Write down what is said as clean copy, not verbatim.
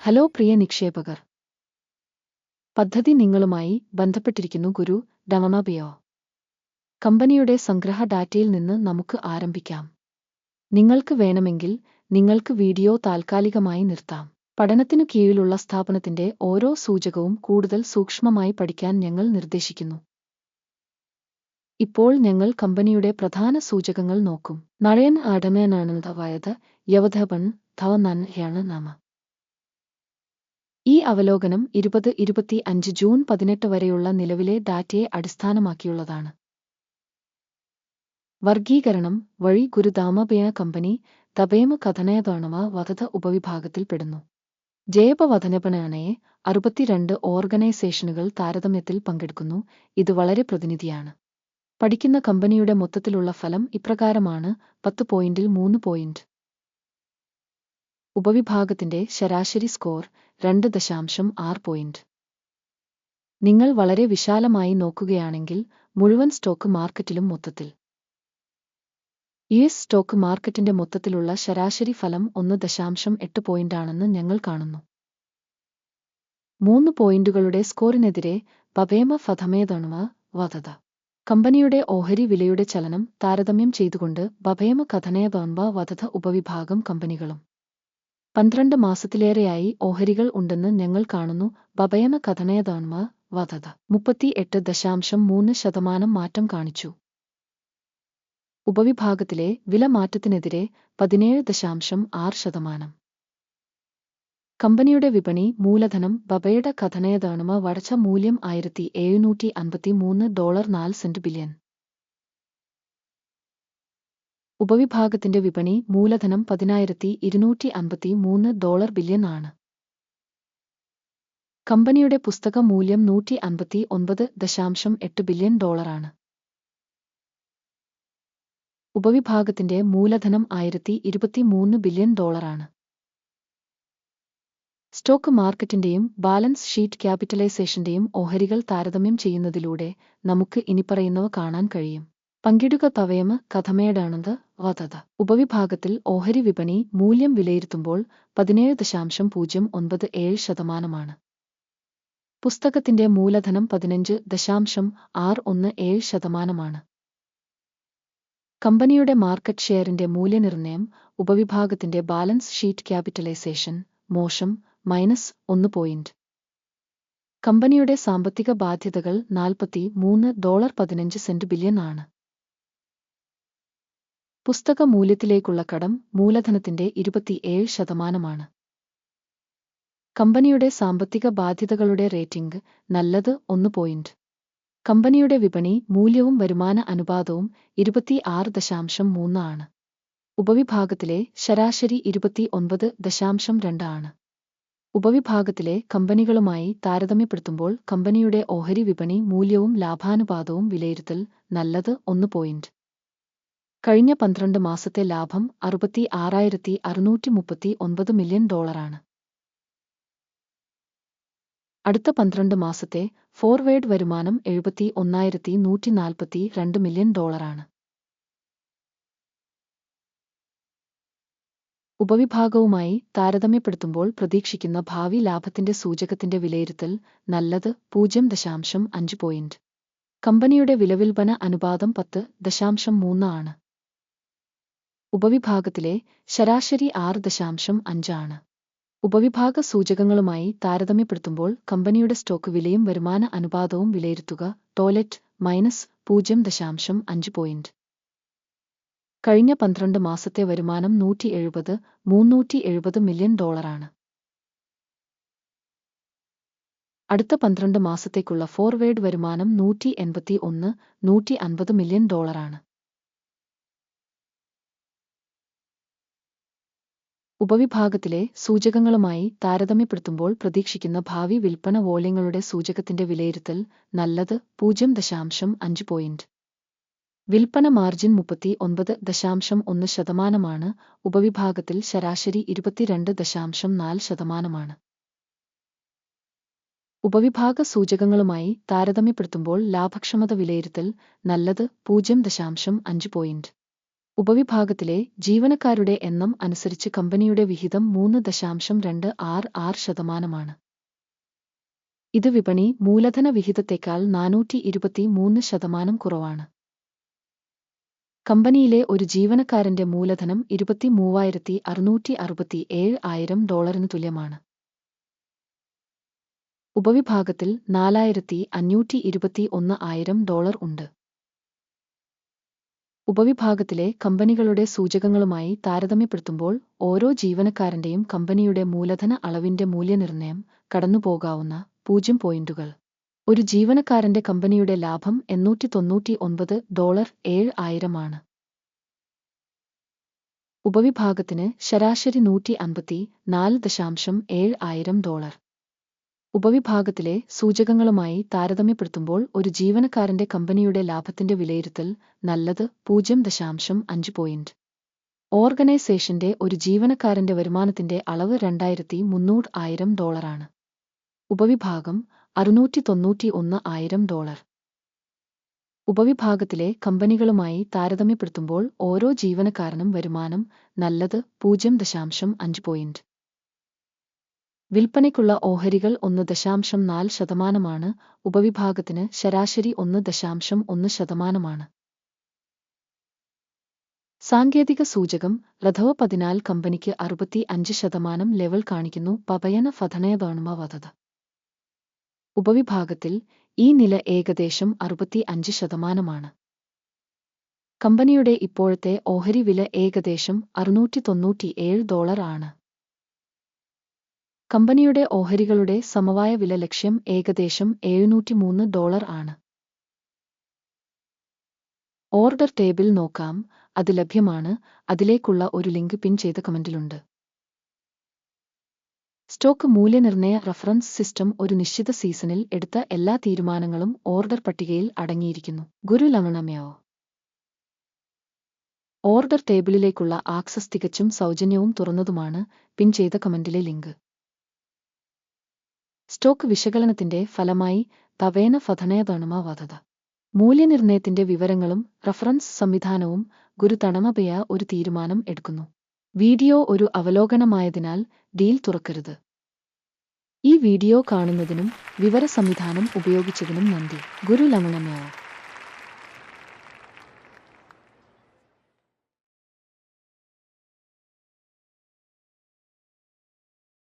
Hello പ്രിയ നിക്ഷേപകർ. പദ്ധതി നിങ്ങളുമായി ബന്ധപ്പെട്ടിരിക്കുന്നു. ഗുരു ഡമനബിയോ കമ്പനിയുടെ സംഗ്രഹ ഡാറ്റയിൽ നിന്ന് നമുക്ക് ആരംഭിക്കാം. നിങ്ങൾക്ക് വേണമെങ്കിൽ നിങ്ങൾക്ക് വീഡിയോ താൽക്കാലികമായി നിർത്താം. പഠനത്തിനു കീഴിലുള്ള സ്ഥാപനത്തിന്റെ ഓരോ സൂചകവും കൂടുതൽ സൂക്ഷ്മമായി പഠിക്കാൻ ഞങ്ങൾ നിർദ്ദേശിക്കുന്നു. ഇപ്പോൾ ഞങ്ങൾ കമ്പനിയുടെ പ്രധാന സൂചകങ്ങൾ നോക്കും. നഴയൻ അടമേനാണെന്നതായത് യവധപൻ ധവനയാണ് നാമ. ഈ അവലോകനം 2025 ജൂൺ 18 വരെയുള്ള നിലവിലെ ഡാറ്റയെ അടിസ്ഥാനമാക്കിയുള്ളതാണ്. വർഗീകരണം വഴി ഗുരുദാമബേന കമ്പനി തബേമ കഥനയതോണമ വധത ഉപവിഭാഗത്തിൽപ്പെടുന്നു. ജൈവവധനപണയെ 62 ഓർഗനൈസേഷനുകൾ താരതമ്യത്തിൽ പങ്കെടുക്കുന്നു. ഇത് വളരെ പ്രതിനിധിയാണ്. പഠിക്കുന്ന കമ്പനിയുടെ മൊത്തത്തിലുള്ള ഫലം ഇപ്രകാരമാണ്: 10 പോയിന്റിൽ 3 പോയിന്റ്. ഉപവിഭാഗത്തിന്റെ ശരാശരി സ്കോർ 2.6 പോയിന്റ്. നിങ്ങൾ വളരെ വിശാലമായി നോക്കുകയാണെങ്കിൽ മുഴുവൻ സ്റ്റോക്ക് മാർക്കറ്റിലും മൊത്തത്തിൽ യുഎസ് സ്റ്റോക്ക് മാർക്കറ്റിന്റെ മൊത്തത്തിലുള്ള ശരാശരി ഫലം 1.8 പോയിന്റാണെന്ന് ഞങ്ങൾ കാണുന്നു. 3 പോയിന്റുകളുടെ സ്കോറിനെതിരെ പബേമ ഫധമേതണുമ വധത കമ്പനിയുടെ ഓഹരി വിലയുടെ ചലനം താരതമ്യം ചെയ്തുകൊണ്ട് ബഭേമ കഥനയതോൺബ വധത ഉപവിഭാഗം കമ്പനികളും 12 മാസത്തിലേറെയായി ഓഹരികൾ ഉണ്ടെന്ന് ഞങ്ങൾ കാണുന്നു. ബഭേമ കഥനയതോൺമ വധത 38.3% മാറ്റം കാണിച്ചു. ഉപവിഭാഗത്തിലെ വില മാറ്റത്തിനെതിരെ 17.6%. കമ്പനിയുടെ വിപണി മൂലധനം ബബയുടെ കഥനയതോണമ വടച്ച മൂല്യം $1753.04 ബില്യൺ. ഉപവിഭാഗത്തിന്റെ വിപണി മൂലധനം $10,253 ബില്യൺ ആണ്. കമ്പനിയുടെ പുസ്തക മൂല്യം $159.8 ബില്യൺ ആണ്. ഉപവിഭാഗത്തിന്റെ മൂലധനം $1023 ബില്യൺ ആണ്. സ്റ്റോക്ക് മാർക്കറ്റിന്റെയും ബാലൻസ് ഷീറ്റ് ക്യാപിറ്റലൈസേഷന്റെയും ഓഹരികൾ താരതമ്യം ചെയ്യുന്നതിലൂടെ നമുക്ക് ഇനിപ്പറയുന്നവ കാണാൻ കഴിയും. പങ്കിടുക തവയമ കഥമേടാണത് വധത ഉപവിഭാഗത്തിൽ ഓഹരി വിപണി മൂല്യം വിലയിരുത്തുമ്പോൾ 17.097%. പുസ്തകത്തിന്റെ മൂലധനം 15.617%. കമ്പനിയുടെ മാർക്കറ്റ് ഷെയറിന്റെ മൂല്യനിർണ്ണയം ഉപവിഭാഗത്തിന്റെ ബാലൻസ് ഷീറ്റ് ക്യാപിറ്റലൈസേഷൻ മോശം -1 പോയിന്റ്. കമ്പനിയുടെ സാമ്പത്തിക ബാധ്യതകൾ $43.15 ബില്യൺ ആണ്. പുസ്തക മൂല്യത്തിലേക്കുള്ള കടം മൂലധനത്തിന്റെ 27%. കമ്പനിയുടെ സാമ്പത്തിക ബാധ്യതകളുടെ റേറ്റിംഗ് നല്ലത് 1 പോയിന്റ്. കമ്പനിയുടെ വിപണി മൂല്യവും വരുമാന അനുപാതവും 26.3 ആണ്. ഉപവിഭാഗത്തിലെ ശരാശരി 29.2 ആണ്. ഉപവിഭാഗത്തിലെ കമ്പനികളുമായി താരതമ്യപ്പെടുത്തുമ്പോൾ കമ്പനിയുടെ ഓഹരി വിപണി മൂല്യവും ലാഭാനുപാതവും വിലയിരുത്തൽ നല്ലത് 1 പോയിന്റ്. കഴിഞ്ഞ 12 മാസത്തെ ലാഭം $66,639 മില്യൺ ആണ്. അടുത്ത 12 മാസത്തെ ഫോർവേഡ് വരുമാനം $71,142 മില്യൺ ആണ്. ഉപവിഭാഗവുമായി താരതമ്യപ്പെടുത്തുമ്പോൾ പ്രതീക്ഷിക്കുന്ന ഭാവി ലാഭത്തിന്റെ സൂചകത്തിന്റെ വിലയിരുത്തൽ നല്ലത് 0.5 പോയിന്റ്. കമ്പനിയുടെ വിലവിൽപ്പന അനുപാതം 10.3 ആണ്. ഉപവിഭാഗത്തിലെ ശരാശരി 6.5 ആണ്. ഉപവിഭാഗ സൂചകങ്ങളുമായി താരതമ്യപ്പെടുത്തുമ്പോൾ കമ്പനിയുടെ സ്റ്റോക്ക് വിലയും വരുമാന അനുപാതവും വിലയിരുത്തുക ടോയ്ലറ്റ് -0.5 പോയിന്റ്. കഴിഞ്ഞ 12 മാസത്തെ വരുമാനം $170,370 മില്യൺ ആണ്. അടുത്ത 12 മാസത്തേക്കുള്ള ഫോർവേഡ് വരുമാനം $181,150 മില്യൺ ആണ്. ഉപവിഭാഗത്തിലെ സൂചകങ്ങളുമായി താരതമ്യപ്പെടുത്തുമ്പോൾ പ്രതീക്ഷിക്കുന്ന ഭാവി വിൽപ്പന വോള്യങ്ങളുടെ സൂചകത്തിന്റെ വിലയിരുത്തൽ നല്ലത് 0.5 പോയിന്റ്. വിൽപ്പന മാർജിൻ 39.1%. ഉപവിഭാഗത്തിൽ ശരാശരി 22.4%. ഉപവിഭാഗ സൂചകങ്ങളുമായി താരതമ്യപ്പെടുത്തുമ്പോൾ ലാഭക്ഷമത വിലയിരുത്തൽ നല്ലത് 0.5 പോയിന്റ്. ഉപവിഭാഗത്തിലെ ജീവനക്കാരുടെ എണ്ണം അനുസരിച്ച് കമ്പനിയുടെ വിഹിതം 3.26%. ഇത് വിപണി മൂലധന വിഹിതത്തേക്കാൾ 423% കുറവാണ്. കമ്പനിയിലെ ഒരു ജീവനക്കാരന്റെ മൂലധനം $23,667,000 തുല്യമാണ്. ഉപവിഭാഗത്തിൽ $4,521,000 ഉണ്ട്. ഉപവിഭാഗത്തിലെ കമ്പനികളുടെ സൂചകങ്ങളുമായി താരതമ്യപ്പെടുത്തുമ്പോൾ ഓരോ ജീവനക്കാരന്റെയും കമ്പനിയുടെ മൂലധന അളവിന്റെ മൂല്യനിർണ്ണയം കടന്നുപോകാവുന്ന 0 പോയിന്റുകൾ. ഒരു ജീവനക്കാരന്റെ കമ്പനിയുടെ ലാഭം $899,700 ആണ്. ഉപവിഭാഗത്തിന് ശരാശരി $154,700. ഉപവിഭാഗത്തിലെ സൂചകങ്ങളുമായി താരതമ്യപ്പെടുത്തുമ്പോൾ ഒരു ജീവനക്കാരന്റെ കമ്പനിയുടെ ലാഭത്തിന്റെ വിലയിരുത്തൽ നല്ലത് 0.5 പോയിന്റ്. ഓർഗനൈസേഷന്റെ ഒരു ജീവനക്കാരന്റെ വരുമാനത്തിന്റെ അളവ് $2,300,000 ആണ്. ഉപവിഭാഗം $691,000. ഉപവിഭാഗത്തിലെ കമ്പനികളുമായി താരതമ്യപ്പെടുത്തുമ്പോൾ ഓരോ ജീവനക്കാരനും വരുമാനം നല്ലത് 0.5 പോയിന്റ്. വിൽപ്പനയ്ക്കുള്ള ഓഹരികൾ 1.4%. ഉപവിഭാഗത്തിന് ശരാശരി 1.1%. സാങ്കേതിക സൂചകം RAW14 കമ്പനിക്ക് 65% ലെവൽ കാണിക്കുന്നു. പപയന ഫധനയതോണമവധത. ഉപവിഭാഗത്തിൽ ഈ നില ഏകദേശം 65%. കമ്പനിയുടെ ഇപ്പോഴത്തെ ഓഹരി വില ഏകദേശം $697 ആണ്. കമ്പനിയുടെ ഓഹരികളുടെ സമവായ വില ലക്ഷ്യം ഏകദേശം $703 ആണ്. ഓർഡർ ടേബിൾ നോക്കാം, അത് ലഭ്യമാണ്. അതിലേക്കുള്ള ഒരു ലിങ്ക് പിൻ ചെയ്ത കമന്റിലുണ്ട്. സ്റ്റോക്ക് മൂല്യനിർണ്ണയ റഫറൻസ് സിസ്റ്റം ഒരു നിശ്ചിത സീസണിൽ എടുത്ത എല്ലാ തീരുമാനങ്ങളും ഓർഡർ പട്ടികയിൽ അടങ്ങിയിരിക്കുന്നു. ഗുരുലമണമയോ. ഓർഡർ ടേബിളിലേക്കുള്ള ആക്സസ് തികച്ചും സൗജന്യവും തുറന്നതുമാണ്. പിൻ ചെയ്ത കമന്റിലെ ലിങ്ക്. സ്റ്റോക്ക് വിശകലനത്തിന്റെ ഫലമായി തവേന ഫധനയതണമവധത. മൂല്യനിർണ്ണയത്തിന്റെ വിവരങ്ങളും റഫറൻസ് സംവിധാനവും ഗുരുതണമപയ ഒരു തീരുമാനം എടുക്കുന്നു. വീഡിയോ ഒരു അവലോകനമായതിനാൽ ഡീൽ തുറക്കരുത്. ഈ വീഡിയോ കാണുന്നതിനും വിവര സംവിധാനം ഉപയോഗിച്ചതിനും നന്ദി. ഗുരുലമണമയോ.